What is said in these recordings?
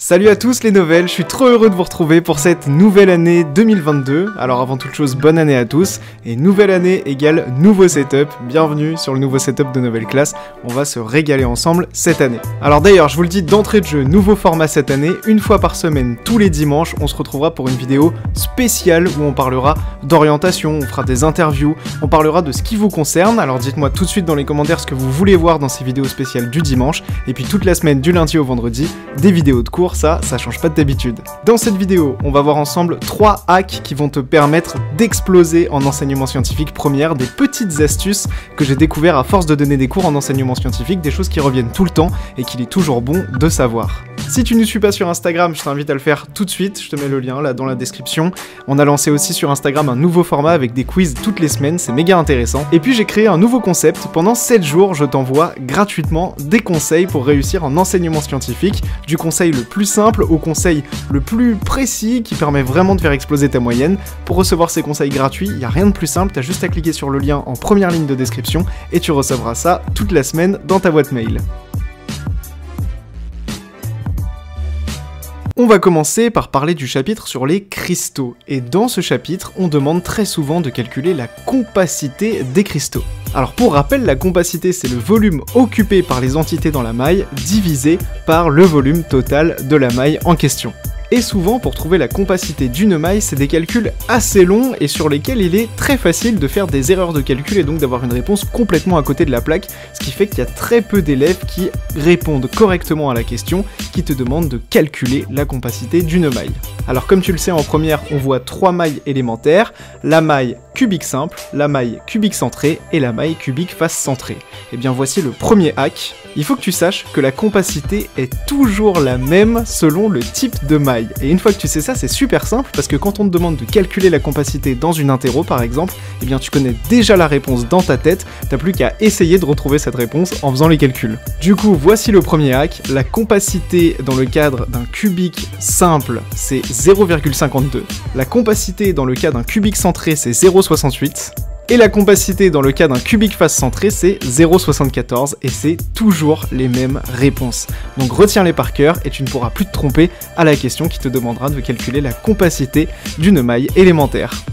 Salut à tous les Novels, je suis trop heureux de vous retrouver pour cette nouvelle année 2022. Alors avant toute chose, bonne année à tous, et nouvelle année égale nouveau setup. Bienvenue sur le nouveau setup de Novel Class, on va se régaler ensemble cette année. Alors d'ailleurs, je vous le dis d'entrée de jeu, nouveau format cette année, une fois par semaine, tous les dimanches, on se retrouvera pour une vidéo spéciale où on parlera d'orientation, on fera des interviews, on parlera de ce qui vous concerne. Alors dites-moi tout de suite dans les commentaires ce que vous voulez voir dans ces vidéos spéciales du dimanche, et puis toute la semaine du lundi au vendredi, des vidéos de cours. Ça change pas d'habitude. Dans cette vidéo, on va voir ensemble 3 hacks qui vont te permettre d'exploser en enseignement scientifique. Première, des petites astuces que j'ai découvert à force de donner des cours en enseignement scientifique, des choses qui reviennent tout le temps et qu'il est toujours bon de savoir. Si tu ne suis pas sur Instagram, je t'invite à le faire tout de suite, je te mets le lien là dans la description. On a lancé aussi sur Instagram un nouveau format avec des quiz toutes les semaines, c'est méga intéressant. Et puis j'ai créé un nouveau concept, pendant 7 jours je t'envoie gratuitement des conseils pour réussir en enseignement scientifique, du conseil le plus simple au conseil le plus précis qui permet vraiment de faire exploser ta moyenne. Pour recevoir ces conseils gratuits, il n'y a rien de plus simple, t'as juste à cliquer sur le lien en première ligne de description et tu recevras ça toute la semaine dans ta boîte mail. On va commencer par parler du chapitre sur les cristaux, et dans ce chapitre, on demande très souvent de calculer la compacité des cristaux. Alors pour rappel, la compacité c'est le volume occupé par les entités dans la maille divisé par le volume total de la maille en question. Et souvent, pour trouver la compacité d'une maille, c'est des calculs assez longs et sur lesquels il est très facile de faire des erreurs de calcul et donc d'avoir une réponse complètement à côté de la plaque, ce qui fait qu'il y a très peu d'élèves qui répondent correctement à la question qui te demande de calculer la compacité d'une maille. Alors comme tu le sais, en première, on voit 3 mailles élémentaires, la maille cubique simple, la maille cubique centrée et la maille cubique face centrée. Et bien voici le premier hack. Il faut que tu saches que la compacité est toujours la même selon le type de maille. Et une fois que tu sais ça, c'est super simple parce que quand on te demande de calculer la compacité dans une interro par exemple, eh bien tu connais déjà la réponse dans ta tête, t'as plus qu'à essayer de retrouver cette réponse en faisant les calculs. Du coup, voici le premier hack. La compacité dans le cadre d'un cubique simple, c'est 0,52. La compacité dans le cas d'un cubique centré, c'est 0,68. Et la compacité dans le cas d'un cubique face centré, c'est 0,74 et c'est toujours les mêmes réponses. Donc retiens-les par cœur et tu ne pourras plus te tromper à la question qui te demandera de calculer la compacité d'une maille élémentaire.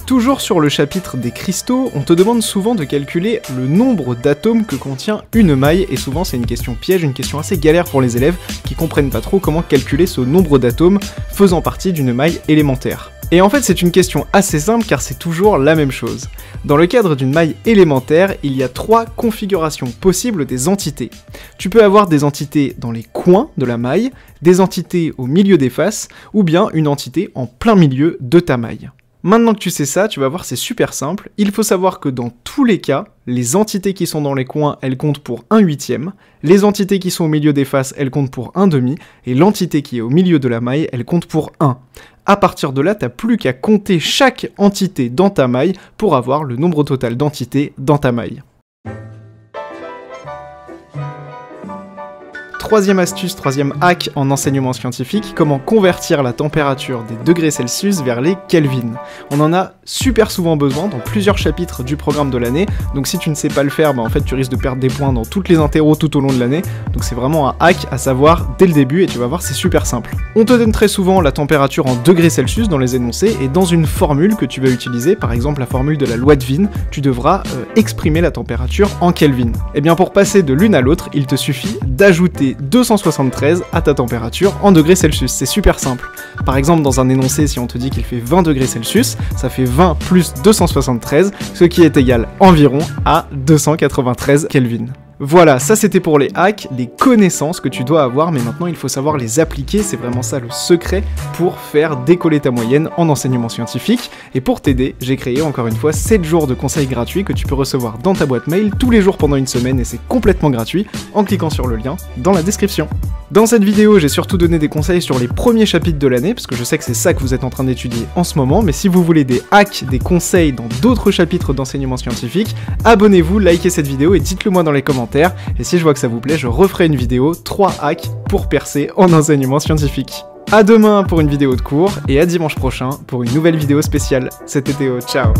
Toujours sur le chapitre des cristaux, on te demande souvent de calculer le nombre d'atomes que contient une maille, et souvent c'est une question piège, une question assez galère pour les élèves qui comprennent pas trop comment calculer ce nombre d'atomes faisant partie d'une maille élémentaire. Et en fait c'est une question assez simple car c'est toujours la même chose. Dans le cadre d'une maille élémentaire, il y a 3 configurations possibles des entités. Tu peux avoir des entités dans les coins de la maille, des entités au milieu des faces, ou bien une entité en plein milieu de ta maille. Maintenant que tu sais ça, tu vas voir, c'est super simple. Il faut savoir que dans tous les cas, les entités qui sont dans les coins, elles comptent pour 1/8, les entités qui sont au milieu des faces, elles comptent pour 1/2, et l'entité qui est au milieu de la maille, elle compte pour 1. À partir de là, t'as plus qu'à compter chaque entité dans ta maille pour avoir le nombre total d'entités dans ta maille. Troisième astuce, troisième hack en enseignement scientifique, comment convertir la température des degrés Celsius vers les Kelvin. On en a super souvent besoin dans plusieurs chapitres du programme de l'année, donc si tu ne sais pas le faire, bah en fait tu risques de perdre des points dans toutes les interros tout au long de l'année, donc c'est vraiment un hack à savoir dès le début et tu vas voir c'est super simple. On te donne très souvent la température en degrés Celsius dans les énoncés et dans une formule que tu vas utiliser, par exemple la formule de la loi de Wien, tu devras exprimer la température en Kelvin. Et bien pour passer de l'une à l'autre, il te suffit d'ajouter 273 à ta température en degrés Celsius, c'est super simple. Par exemple dans un énoncé, si on te dit qu'il fait 20 degrés Celsius, ça fait 20 plus 273, ce qui est égal environ à 293 Kelvin. Voilà, ça c'était pour les hacks, les connaissances que tu dois avoir, mais maintenant il faut savoir les appliquer, c'est vraiment ça le secret pour faire décoller ta moyenne en enseignement scientifique. Et pour t'aider, j'ai créé encore une fois 7 jours de conseils gratuits que tu peux recevoir dans ta boîte mail tous les jours pendant une semaine et c'est complètement gratuit en cliquant sur le lien dans la description. Dans cette vidéo, j'ai surtout donné des conseils sur les premiers chapitres de l'année, parce que je sais que c'est ça que vous êtes en train d'étudier en ce moment, mais si vous voulez des hacks, des conseils dans d'autres chapitres d'enseignement scientifique, abonnez-vous, likez cette vidéo et dites-le moi dans les commentaires, et si je vois que ça vous plaît, je referai une vidéo 3 hacks pour percer en enseignement scientifique. A demain pour une vidéo de cours, et à dimanche prochain pour une nouvelle vidéo spéciale. C'était Théo, ciao.